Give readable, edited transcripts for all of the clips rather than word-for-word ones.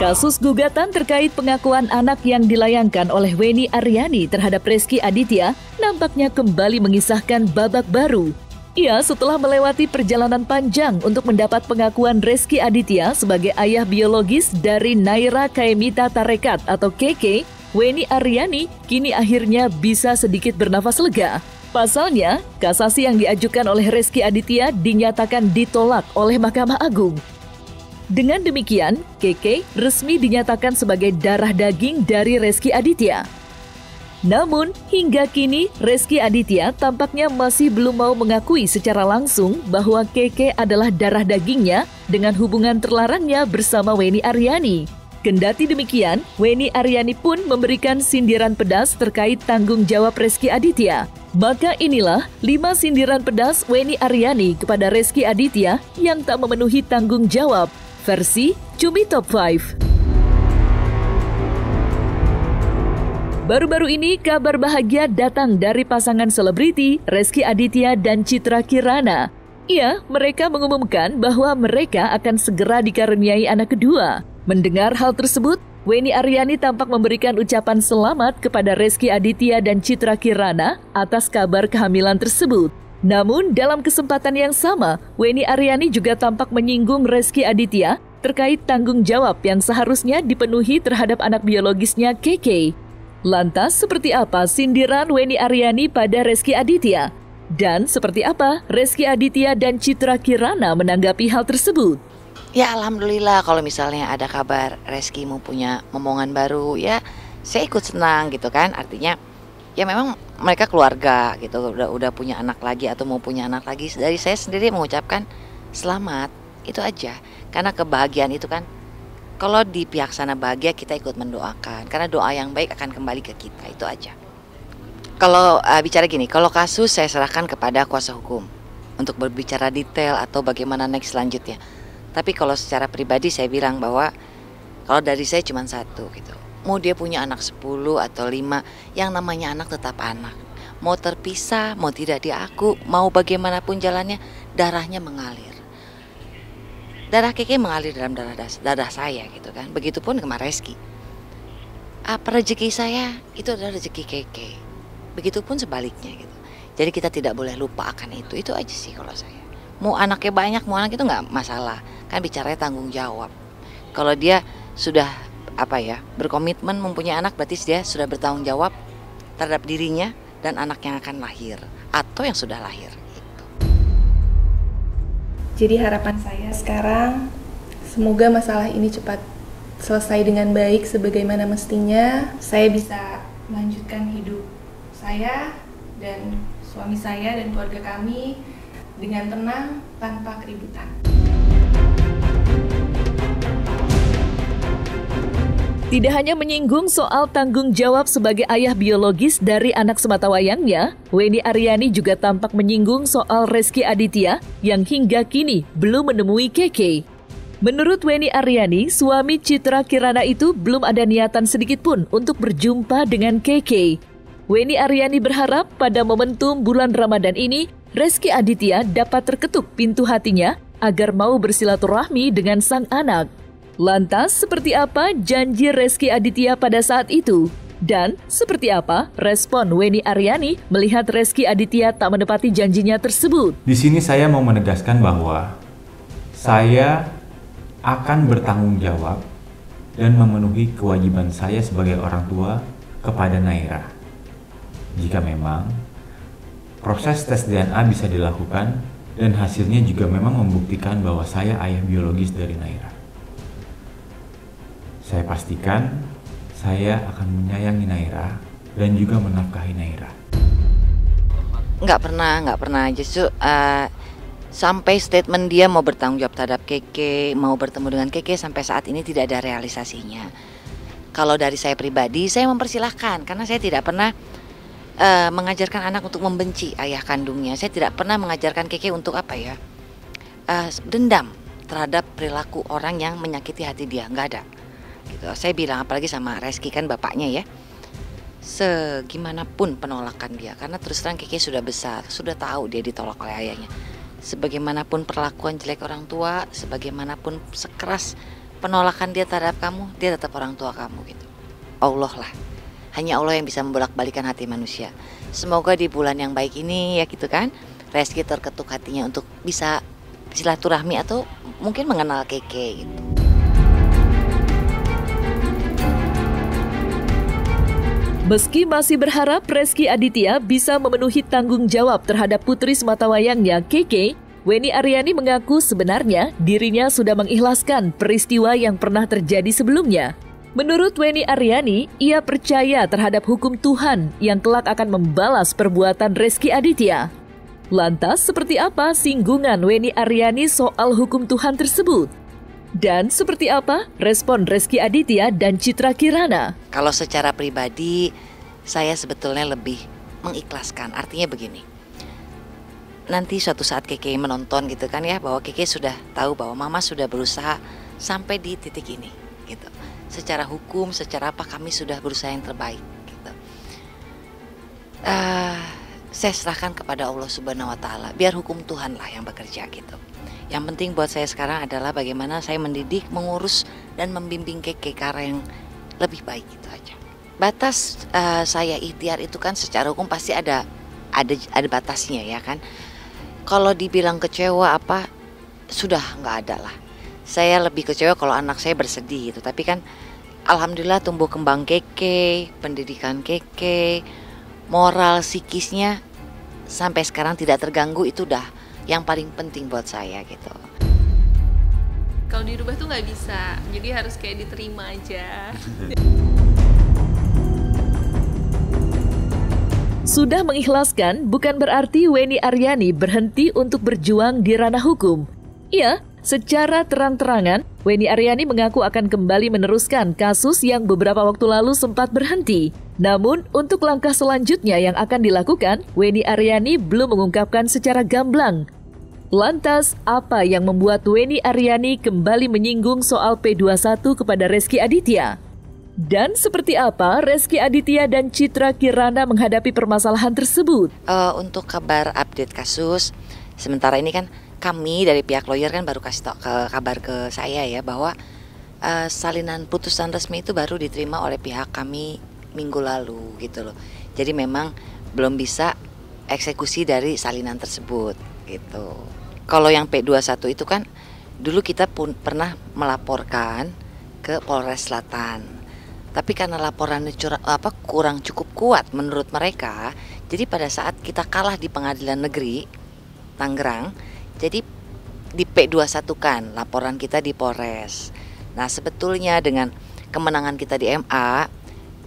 Kasus gugatan terkait pengakuan anak yang dilayangkan oleh Weni Aryani terhadap Rezky Aditya nampaknya kembali mengisahkan babak baru. Ia setelah melewati perjalanan panjang untuk mendapat pengakuan Rezky Aditya sebagai ayah biologis dari Naira Kaemita Tarekat atau KK, Weni Aryani kini akhirnya bisa sedikit bernafas lega. Pasalnya, kasasi yang diajukan oleh Rezky Aditya dinyatakan ditolak oleh Mahkamah Agung. Dengan demikian, KK resmi dinyatakan sebagai darah daging dari Rezky Aditya. Namun, hingga kini Rezky Aditya tampaknya masih belum mau mengakui secara langsung bahwa KK adalah darah dagingnya dengan hubungan terlarangnya bersama Weni Aryani. Kendati demikian, Weni Aryani pun memberikan sindiran pedas terkait tanggung jawab Rezky Aditya. Maka inilah 5 sindiran pedas Weni Aryani kepada Rezky Aditya yang tak memenuhi tanggung jawab. Versi Cumi Top 5. Baru-baru ini kabar bahagia datang dari pasangan selebriti Rezky Aditya dan Citra Kirana. Mereka mengumumkan bahwa mereka akan segera dikaruniai anak kedua. Mendengar hal tersebut, Weni Aryani tampak memberikan ucapan selamat kepada Rezky Aditya dan Citra Kirana atas kabar kehamilan tersebut. Namun, dalam kesempatan yang sama, Weni Aryani juga tampak menyinggung Rezky Aditya terkait tanggung jawab yang seharusnya dipenuhi terhadap anak biologisnya KK. Lantas, seperti apa sindiran Weni Aryani pada Rezky Aditya? Dan seperti apa Rezky Aditya dan Citra Kirana menanggapi hal tersebut? Ya alhamdulillah kalau misalnya ada kabar Rezky mau punya momongan baru, ya saya ikut senang gitu kan. Artinya ya memang mereka keluarga gitu, udah punya anak lagi atau mau punya anak lagi. Dari saya sendiri mengucapkan selamat, itu aja. Karena kebahagiaan itu kan, kalau di pihak sana bahagia, kita ikut mendoakan. Karena doa yang baik akan kembali ke kita, itu aja. Kalau bicara gini, kalau kasus saya serahkan kepada kuasa hukum untuk berbicara detail atau bagaimana next selanjutnya. Tapi kalau secara pribadi saya bilang bahwa kalau dari saya cuma satu gitu. Mau dia punya anak 10 atau 5, yang namanya anak tetap anak. Mau terpisah, mau tidak diaku, mau bagaimanapun jalannya, darahnya mengalir. Darah KK mengalir dalam darah saya gitu kan. Begitupun sama Rezky. Apa rezeki saya, itu adalah rezeki KK. Begitupun sebaliknya gitu. Jadi kita tidak boleh lupa akan itu. Itu aja sih kalau saya. Mau anaknya banyak, mau anak itu nggak masalah. Kan bicaranya tanggung jawab. Kalau dia sudah berkomitmen mempunyai anak, berarti dia sudah bertanggung jawab terhadap dirinya dan anak yang akan lahir atau yang sudah lahir gitu. Jadi harapan saya sekarang semoga masalah ini cepat selesai dengan baik sebagaimana mestinya. Saya bisa melanjutkan hidup saya dan suami saya dan keluarga kami dengan tenang tanpa keributan. Tidak hanya menyinggung soal tanggung jawab sebagai ayah biologis dari anak sematawayangnya, Weni Aryani juga tampak menyinggung soal Rezky Aditya yang hingga kini belum menemui KK. Menurut Weni Aryani, suami Citra Kirana itu belum ada niatan sedikit pun untuk berjumpa dengan KK. Weni Aryani berharap pada momentum bulan Ramadan ini, Rezky Aditya dapat terketuk pintu hatinya agar mau bersilaturahmi dengan sang anak. Lantas, seperti apa janji Rezky Aditya pada saat itu? Dan seperti apa respon Weni Aryani melihat Rezky Aditya tak menepati janjinya tersebut? Di sini saya mau menegaskan bahwa saya akan bertanggung jawab dan memenuhi kewajiban saya sebagai orang tua kepada Naira. Jika memang proses tes DNA bisa dilakukan dan hasilnya juga memang membuktikan bahwa saya ayah biologis dari Naira. Saya pastikan saya akan menyayangi Naira dan juga menafkahi Naira. Nggak pernah. Justru sampai statement dia mau bertanggung jawab terhadap KK, mau bertemu dengan KK, sampai saat ini tidak ada realisasinya. Kalau dari saya pribadi, saya mempersilahkan karena saya tidak pernah mengajarkan anak untuk membenci ayah kandungnya. Saya tidak pernah mengajarkan KK untuk dendam terhadap perilaku orang yang menyakiti hati dia, nggak ada. Gitu. Saya bilang apalagi sama Rezky kan bapaknya ya, segimanapun penolakan dia, karena terus terang KK sudah besar, sudah tahu dia ditolak oleh ayahnya. Sebagaimanapun perlakuan jelek orang tua, sebagaimanapun sekeras penolakan dia terhadap kamu, dia tetap orang tua kamu gitu. Allah lah, hanya Allah yang bisa membolak-balikan hati manusia. Semoga di bulan yang baik ini ya gitu kan, Reski terketuk hatinya untuk bisa silaturahmi atau mungkin mengenal Keke gitu. Meski masih berharap Reski Aditya bisa memenuhi tanggung jawab terhadap putri sematawayangnya Keke, Weni Aryani mengaku sebenarnya dirinya sudah mengikhlaskan peristiwa yang pernah terjadi sebelumnya. Menurut Weni Aryani, ia percaya terhadap hukum Tuhan yang kelak akan membalas perbuatan Reski Aditya. Lantas, seperti apa singgungan Weni Aryani soal hukum Tuhan tersebut? Dan seperti apa respon Reski Aditya dan Citra Kirana? Kalau secara pribadi, saya sebetulnya lebih mengikhlaskan. Artinya begini, nanti suatu saat Keke menonton gitu kan ya, bahwa Keke sudah tahu bahwa mama sudah berusaha sampai di titik ini gitu. Secara hukum, secara apa kami sudah berusaha yang terbaik gitu. Saya serahkan kepada Allah Subhanahu Wa Taala. Biar hukum Tuhan lah yang bekerja gitu. Yang penting buat saya sekarang adalah bagaimana saya mendidik, mengurus, dan membimbing Keke ke arah yang lebih baik gitu aja. Batas saya ikhtiar itu kan secara hukum pasti ada batasnya ya kan. Kalau dibilang kecewa apa, sudah nggak ada lah. Saya lebih kecewa kalau anak saya bersedih gitu. Tapi kan alhamdulillah tumbuh kembang Keke, pendidikan Keke, moral psikisnya sampai sekarang tidak terganggu, itu udah yang paling penting buat saya gitu. Kalau dirubah tuh nggak bisa, jadi harus kayak diterima aja. Sudah mengikhlaskan bukan berarti Weni Aryani berhenti untuk berjuang di ranah hukum. Iya, secara terang-terangan, Weni Aryani mengaku akan kembali meneruskan kasus yang beberapa waktu lalu sempat berhenti. Namun, untuk langkah selanjutnya yang akan dilakukan, Weni Aryani belum mengungkapkan secara gamblang. Lantas, apa yang membuat Weni Aryani kembali menyinggung soal P21 kepada Reski Aditya? Dan seperti apa Reski Aditya dan Citra Kirana menghadapi permasalahan tersebut? Untuk kabar update kasus, sementara ini kan kami dari pihak lawyer kan baru kasih kabar ke saya ya, bahwa salinan putusan resmi itu baru diterima oleh pihak kami minggu lalu gitu loh. Jadi memang belum bisa eksekusi dari salinan tersebut gitu. Kalau yang P21 itu kan dulu kita pun pernah melaporkan ke Polres Selatan. Tapi karena laporannya kurang cukup kuat menurut mereka, jadi pada saat kita kalah di Pengadilan Negeri Tangerang, jadi di P21 kan laporan kita di Polres. Nah, sebetulnya dengan kemenangan kita di MA,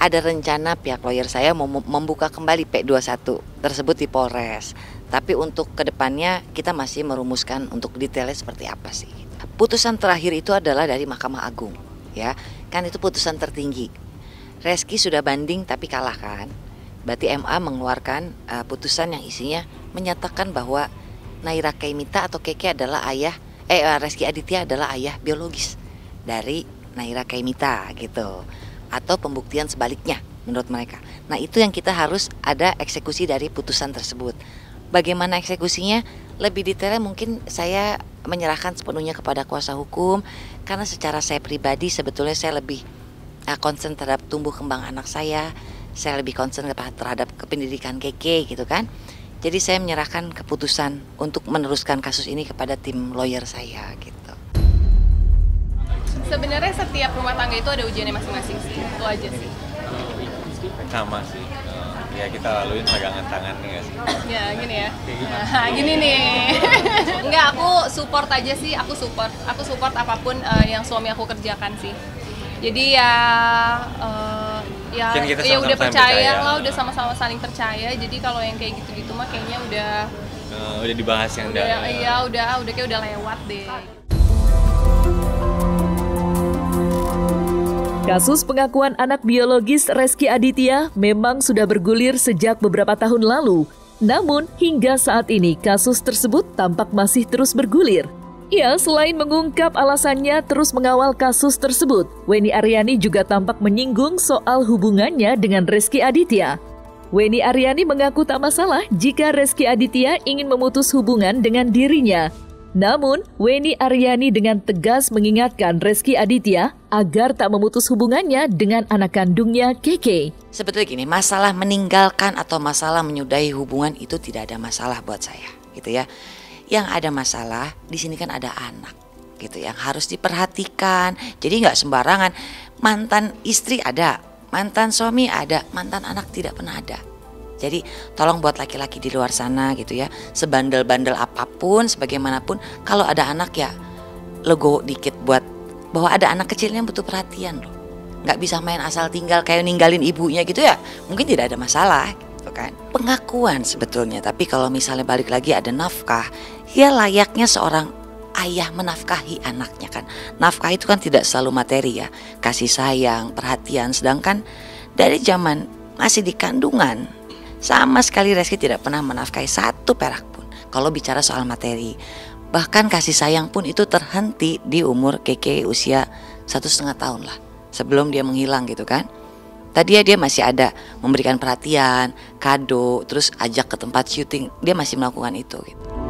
ada rencana pihak lawyer saya membuka kembali P21 tersebut di Polres. Tapi untuk kedepannya kita masih merumuskan untuk detailnya seperti apa sih. Putusan terakhir itu adalah dari Mahkamah Agung, ya kan, itu putusan tertinggi. Reski sudah banding tapi kalah kan. Berarti MA mengeluarkan putusan yang isinya menyatakan bahwa Naira Kaimita atau Keke adalah Reski Aditya adalah ayah biologis dari Naira Kaimita gitu. Atau pembuktian sebaliknya menurut mereka. Nah, itu yang kita harus ada eksekusi dari putusan tersebut. Bagaimana eksekusinya? Lebih detailnya mungkin saya menyerahkan sepenuhnya kepada kuasa hukum, karena secara saya pribadi sebetulnya saya lebih concern terhadap tumbuh kembang anak saya lebih concern terhadap pendidikan Keke gitu kan. Jadi saya menyerahkan keputusan untuk meneruskan kasus ini kepada tim lawyer saya gitu. Sebenarnya setiap rumah tangga itu ada ujiannya masing-masing sih, itu aja sih. Sama sih, ya kita laluin pegangan tangan nih gak sih? Ya gini ya, nah, gini nih. Enggak, aku support aja sih, aku support apapun yang suami aku kerjakan sih. Jadi ya udah percaya lah, udah sama-sama saling percaya. Jadi kalau yang kayak gitu-gitu mah kayaknya udah dibahas yang udah kayak udah lewat deh. Kasus pengakuan anak biologis Reski Aditya memang sudah bergulir sejak beberapa tahun lalu. Namun, hingga saat ini kasus tersebut tampak masih terus bergulir. Ya, selain mengungkap alasannya terus mengawal kasus tersebut, Weni Aryani juga tampak menyinggung soal hubungannya dengan Reski Aditya. Weni Aryani mengaku tak masalah jika Reski Aditya ingin memutus hubungan dengan dirinya. Namun, Weni Aryani dengan tegas mengingatkan Reski Aditya agar tak memutus hubungannya dengan anak kandungnya Keke. Sebetulnya gini, masalah meninggalkan atau masalah menyudahi hubungan itu tidak ada masalah buat saya, gitu ya. Yang ada masalah di sini kan ada anak, gitu, yang harus diperhatikan. Jadi nggak sembarangan. Mantan istri ada, mantan suami ada, mantan anak tidak pernah ada. Jadi tolong buat laki-laki di luar sana gitu ya, sebandel-bandel apapun, sebagaimanapun, kalau ada anak ya legowo dikit buat bahwa ada anak kecil yang butuh perhatian loh. Nggak bisa main asal tinggal kayak ninggalin ibunya gitu ya, mungkin tidak ada masalah gitu kan. Pengakuan sebetulnya, tapi kalau misalnya balik lagi ada nafkah, ya layaknya seorang ayah menafkahi anaknya kan. Nafkah itu kan tidak selalu materi ya, kasih sayang, perhatian. Sedangkan dari zaman masih di kandungan, sama sekali Reski tidak pernah menafkahi satu perak pun kalau bicara soal materi. Bahkan kasih sayang pun itu terhenti di umur Keke usia 1,5 tahun lah, sebelum dia menghilang gitu kan. Tadi dia masih ada memberikan perhatian, kado, terus ajak ke tempat syuting, dia masih melakukan itu gitu.